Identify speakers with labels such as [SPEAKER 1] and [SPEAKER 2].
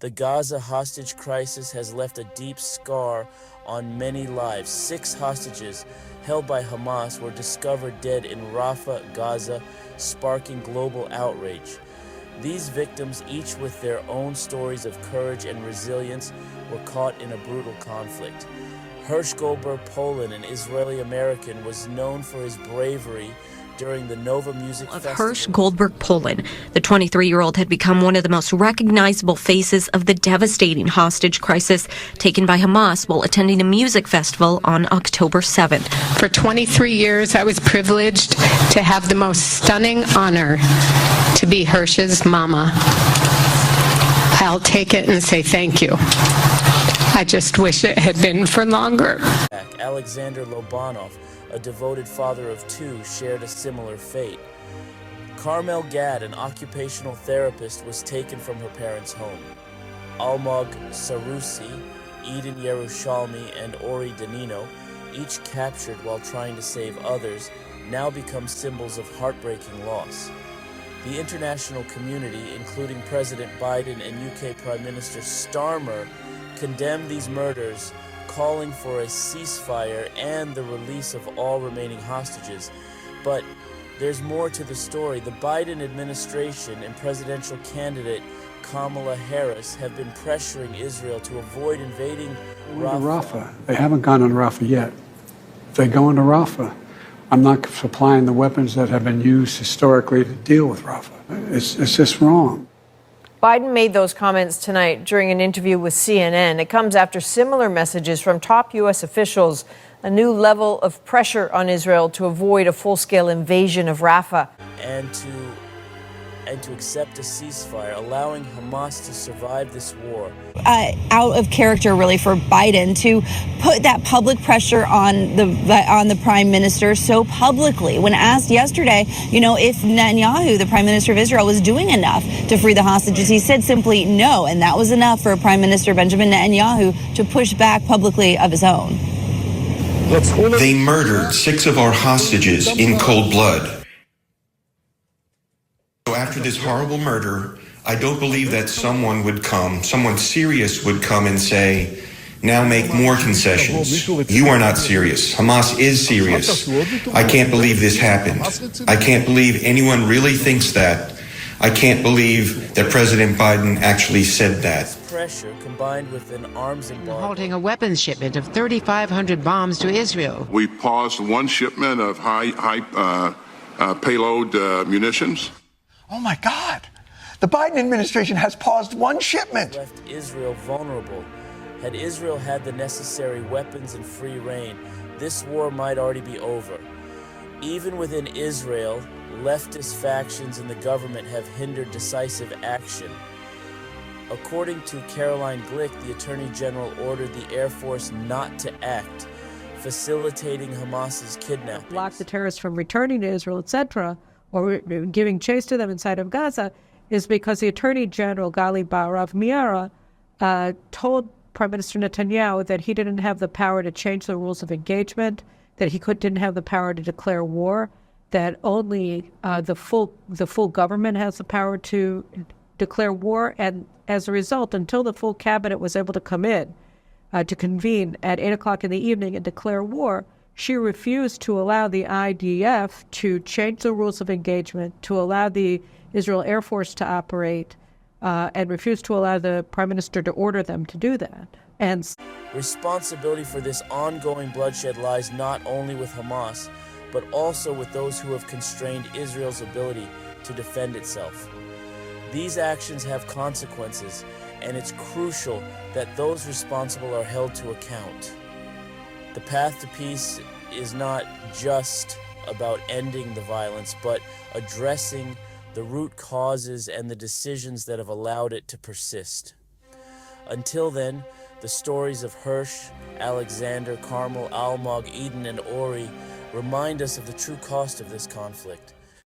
[SPEAKER 1] The Gaza hostage crisis has left a deep scar on many lives. 6 hostages held by Hamas were discovered dead in Rafah, Gaza, sparking global outrage. These victims, each with their own stories of courage and resilience, were caught in a brutal conflict. Hersh Goldberg Poland, an Israeli-American, was known for his bravery during the Nova Music Festival.
[SPEAKER 2] Hersh Goldberg Poland, the 23-year-old had become one of the most recognizable faces of the devastating hostage crisis taken by Hamas while attending a music festival on October 7th.
[SPEAKER 3] For 23 years, I was privileged to have the most stunning honor to be Hersh's mama. I'll take it and say thank you. I just wish it had been for longer.
[SPEAKER 1] Alexander Lobanov, a devoted father of 2, shared a similar fate. Carmel Gad, an occupational therapist, was taken from her parents' home. Almog Sarusi, Eden Yerushalmi, and Ori Danino, each captured while trying to save others, now become symbols of heartbreaking loss. The international community, including President Biden and UK Prime Minister Starmer, condemned these murders, calling for a ceasefire and the release of all remaining hostages. But there's more to the story. The Biden administration and presidential candidate Kamala Harris have been pressuring Israel to avoid invading Rafah.
[SPEAKER 4] They haven't gone into Rafah yet. If they go into Rafah, I'm not supplying the weapons that have been used historically to deal with Rafah. It's just wrong.
[SPEAKER 5] Biden made those comments tonight during an interview with CNN. It comes after similar messages from top U.S. officials, a new level of pressure on Israel to avoid a full-scale invasion of Rafah.
[SPEAKER 1] And to accept a ceasefire, allowing Hamas to survive this war.
[SPEAKER 6] Out of character, really, for Biden to put that public pressure on the prime minister so publicly. When asked yesterday, if Netanyahu, the prime minister of Israel, was doing enough to free the hostages, he said simply no, and that was enough for Prime Minister Benjamin Netanyahu to push back publicly of his own.
[SPEAKER 7] They murdered 6 of our hostages in cold blood. So after this horrible murder, I don't believe that someone serious would come and say, now make more concessions. You are not serious. Hamas is serious. I can't believe this happened. I can't believe anyone really thinks that. I can't believe that President Biden actually said that.
[SPEAKER 1] Pressure combined with an arms embargo.
[SPEAKER 8] Halting a weapons shipment of 3,500 bombs to Israel.
[SPEAKER 9] We paused one shipment of high payload munitions.
[SPEAKER 10] Oh my God! The Biden administration has paused one shipment.
[SPEAKER 1] Left Israel vulnerable. Had Israel had the necessary weapons and free reign, this war might already be over. Even within Israel, leftist factions in the government have hindered decisive action. According to Caroline Glick, the Attorney General ordered the Air Force not to act, facilitating Hamas's kidnapping.
[SPEAKER 11] Block the terrorists from returning to Israel, etc., or giving chase to them inside of Gaza, is because the Attorney General, Gali Baharav Miara, told Prime Minister Netanyahu that he didn't have the power to change the rules of engagement, that he didn't have the power to declare war, that only the full government has the power to declare war. And as a result, until the full cabinet was able to come in to convene at 8 o'clock in the evening and declare war, she refused to allow the IDF to change the rules of engagement, to allow the Israel Air Force to operate, and refused to allow the Prime Minister to order them to do that. And
[SPEAKER 1] responsibility for this ongoing bloodshed lies not only with Hamas, but also with those who have constrained Israel's ability to defend itself. These actions have consequences, and it's crucial that those responsible are held to account. The path to peace is not just about ending the violence, but addressing the root causes and the decisions that have allowed it to persist. Until then, the stories of Hersh, Alexander, Carmel, Almog, Eden, and Ori remind us of the true cost of this conflict.